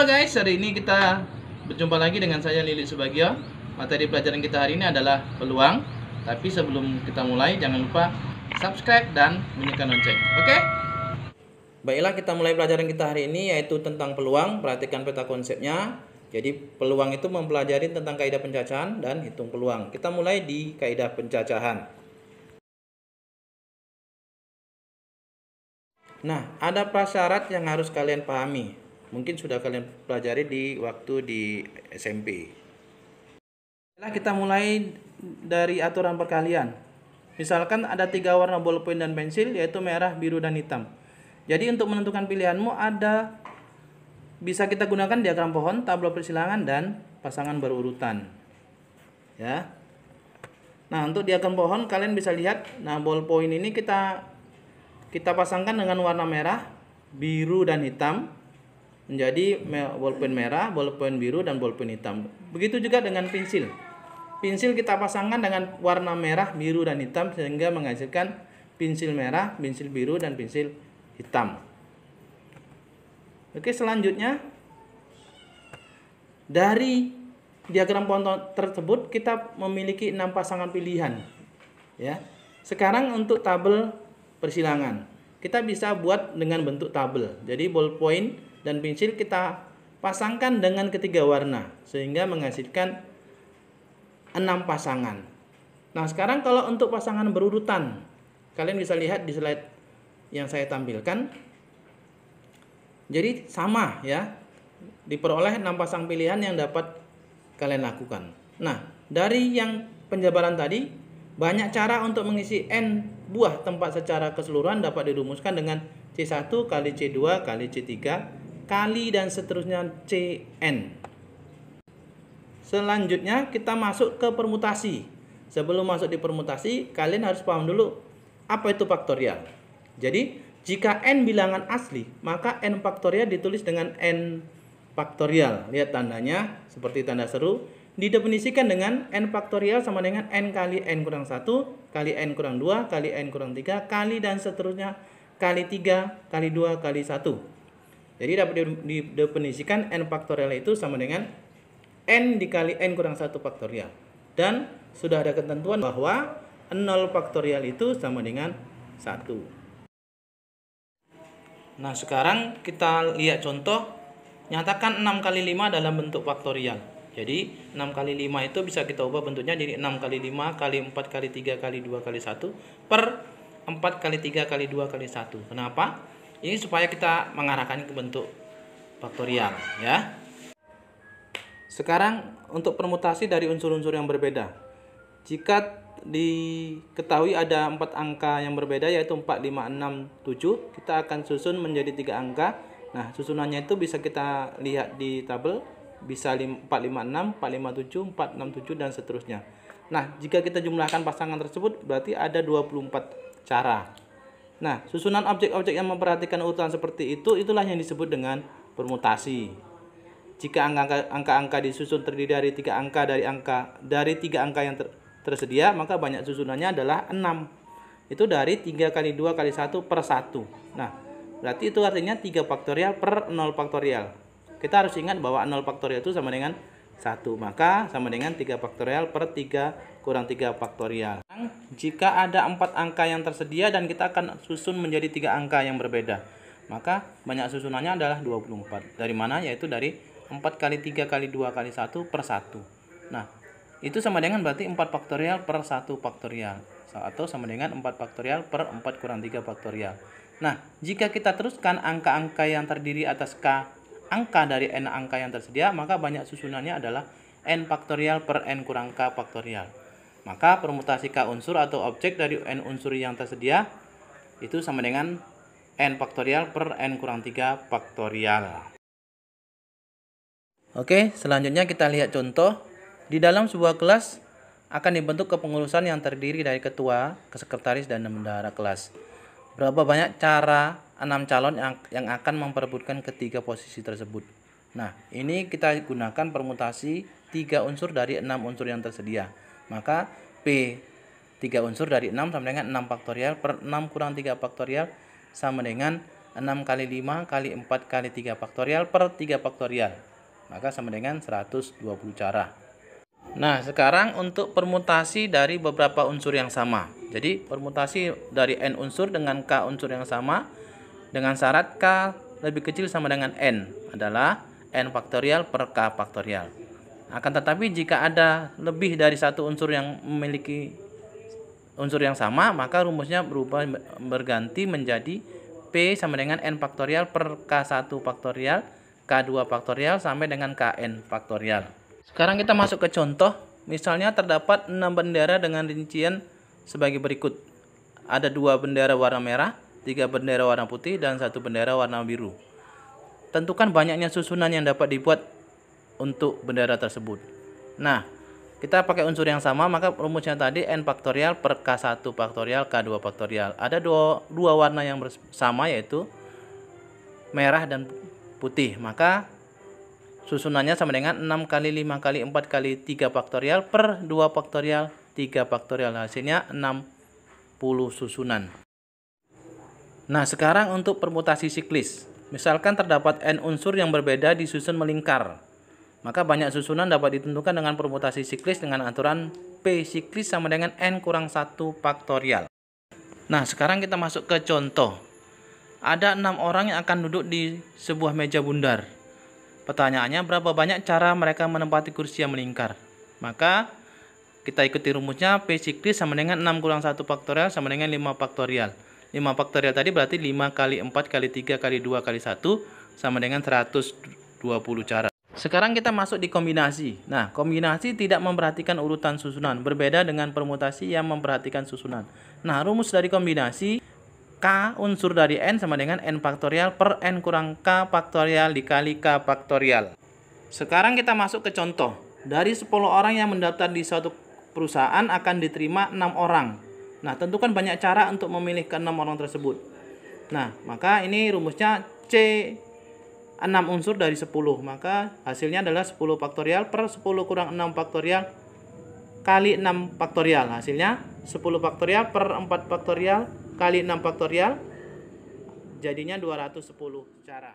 guys, hari ini kita berjumpa lagi dengan saya Lili Subagio. Materi pelajaran kita hari ini adalah peluang. Tapi sebelum kita mulai, jangan lupa subscribe dan bunyikan lonceng. Oke? Baiklah, kita mulai pelajaran kita hari ini, yaitu tentang peluang. Perhatikan peta konsepnya. Jadi peluang itu mempelajari tentang kaidah pencacahan dan hitung peluang. Kita mulai di kaidah pencacahan. Nah, ada prasyarat yang harus kalian pahami. Mungkin sudah kalian pelajari di waktu di SMP. Kita mulai dari aturan perkalian. Misalkan ada 3 warna bolpen dan pensil, yaitu merah, biru, dan hitam. Jadi untuk menentukan pilihanmu bisa kita gunakan diagram pohon, tabel persilangan, dan pasangan berurutan. Ya. Nah, untuk diagram pohon kalian bisa lihat, nah ballpoint ini kita pasangkan dengan warna merah, biru, dan hitam. Menjadi bolpen merah, bolpen biru, dan bolpen hitam. Begitu juga dengan pensil. Pensil kita pasangkan dengan warna merah, biru, dan hitam sehingga menghasilkan pensil merah, pensil biru, dan pensil hitam. Oke, selanjutnya dari diagram pohon tersebut kita memiliki 6 pasangan pilihan. Ya. Sekarang untuk tabel persilangan. Kita bisa buat dengan bentuk tabel. Jadi ballpoint dan pensil kita pasangkan dengan ketiga warna sehingga menghasilkan 6 pasangan. Nah, sekarang kalau untuk pasangan berurutan, kalian bisa lihat di slide yang saya tampilkan. Jadi sama ya. Diperoleh 6 pasang pilihan yang dapat kalian lakukan. Nah, dari yang penjabaran tadi, banyak cara untuk mengisi N buah tempat secara keseluruhan dapat dirumuskan dengan C1 kali C2 kali C3 kali dan seterusnya Cn. Selanjutnya kita masuk ke permutasi. Sebelum masuk di permutasi, kalian harus paham dulu apa itu faktorial. Jadi, jika n bilangan asli, maka n faktorial ditulis dengan n faktorial. Lihat tandanya seperti tanda seru. Didefinisikan dengan n faktorial sama dengan n kali n kurang 1 kali n kurang 2 kali n kurang 3 kali dan seterusnya kali 3 kali 2 kali 1. Jadi dapat didefinisikan n faktorial itu sama dengan n dikali n kurang 1 faktorial. Dan sudah ada ketentuan bahwa 0 faktorial itu sama dengan 1. Nah, sekarang kita lihat contoh. Nyatakan 6 kali 5 dalam bentuk faktorial. Jadi 6 kali 5 itu bisa kita ubah bentuknya jadi 6 kali 5 kali 4 kali 3 kali 2 kali 1 per 4 kali 3 kali 2 kali 1. Kenapa? Ini supaya kita mengarahkan ke bentuk faktorial ya. Sekarang untuk permutasi dari unsur-unsur yang berbeda. Jika diketahui ada 4 angka yang berbeda yaitu 4, 5, 6, 7, kita akan susun menjadi 3 angka. Nah, susunannya itu bisa kita lihat di tabel, bisa 4, 5, 6, 4, 5, 7, 4, 6, 7 dan seterusnya. Nah, jika kita jumlahkan pasangan tersebut berarti ada 24 cara. Nah, susunan objek-objek yang memperhatikan urutan seperti itu, itulah yang disebut dengan permutasi. Jika angka-angka disusun terdiri dari 3 angka dari 3 angka yang tersedia, maka banyak susunannya adalah 6. Itu dari 3 kali 2 kali 1 per 1. Nah, berarti itu artinya 3 faktorial per 0 faktorial. Kita harus ingat bahwa 0 faktorial itu sama dengan 1. Maka sama dengan 3 faktorial per 3 kurang 3 faktorial. Jika ada 4 angka yang tersedia dan kita akan susun menjadi 3 angka yang berbeda, maka banyak susunannya adalah 24. Dari mana? Yaitu dari 4 kali 3 kali 2 kali 1 per 1. Nah, itu sama dengan berarti 4 faktorial per 1 faktorial. Atau sama dengan 4 faktorial per 4 kurang 3 faktorial. Nah, jika kita teruskan angka-angka yang terdiri atas K angka dari n angka yang tersedia, maka banyak susunannya adalah n faktorial per n kurang k faktorial. Maka permutasi k unsur atau objek dari n unsur yang tersedia itu sama dengan n faktorial per n kurang 3 faktorial. Oke, selanjutnya kita lihat contoh. Di dalam sebuah kelas akan dibentuk kepengurusan yang terdiri dari ketua, sekretaris, dan bendahara kelas. Berapa banyak cara 6 calon yang akan memperebutkan ketiga posisi tersebut. Nah, ini kita gunakan permutasi 3 unsur dari 6 unsur yang tersedia. Maka P 3 unsur dari 6 sama dengan 6 faktorial per 6 kurang 3 faktorial sama dengan 6 kali 5 kali 4 kali 3 faktorial per 3 faktorial. Maka sama dengan 120 cara. Nah, sekarang untuk permutasi dari beberapa unsur yang sama. Jadi, permutasi dari N unsur dengan K unsur yang sama dengan syarat K lebih kecil sama dengan N adalah N faktorial per K faktorial. Akan tetapi jika ada lebih dari satu unsur yang memiliki unsur yang sama, maka rumusnya berganti menjadi P sama dengan N faktorial per K1 faktorial, K2 faktorial sampai dengan Kn faktorial. Sekarang kita masuk ke contoh. Misalnya terdapat 6 bendera dengan rincian sebagai berikut. Ada 2 bendera warna merah, 3 bendera warna putih, dan 1 bendera warna biru. Tentukan banyaknya susunan yang dapat dibuat untuk bendera tersebut. Nah, kita pakai unsur yang sama, maka rumusnya tadi N faktorial per K1 faktorial, K2 faktorial. Ada dua warna yang sama, yaitu merah dan putih. Maka susunannya sama dengan 6 kali 5 kali 4 kali 3 faktorial per 2 faktorial 3 faktorial. Hasilnya 60 susunan. Nah, sekarang untuk permutasi siklis. Misalkan terdapat N unsur yang berbeda disusun melingkar. Maka banyak susunan dapat ditentukan dengan permutasi siklis dengan aturan P siklis sama dengan N kurang 1 faktorial. Nah, sekarang kita masuk ke contoh. Ada 6 orang yang akan duduk di sebuah meja bundar. Pertanyaannya, berapa banyak cara mereka menempati kursi yang melingkar? Maka kita ikuti rumusnya, P siklis sama dengan 6 kurang 1 faktorial sama dengan 5 faktorial. 5 faktorial tadi berarti 5 kali 4 kali 3 kali 2 kali 1 sama dengan 120 cara. Sekarang kita masuk di kombinasi. Nah, kombinasi tidak memperhatikan urutan susunan, berbeda dengan permutasi yang memperhatikan susunan. Nah, rumus dari kombinasi, K unsur dari N sama dengan N faktorial per N kurang K faktorial dikali K faktorial. Sekarang kita masuk ke contoh. Dari 10 orang yang mendaftar di suatu perusahaan akan diterima 6 orang. Nah, tentukan banyak cara untuk memilih ke 6 orang tersebut. Nah, maka ini rumusnya C 6 unsur dari 10, maka hasilnya adalah 10 faktorial per 10 kurang 6 faktorial kali 6 faktorial. Hasilnya 10 faktorial per 4 faktorial kali 6 faktorial, jadinya 210 cara.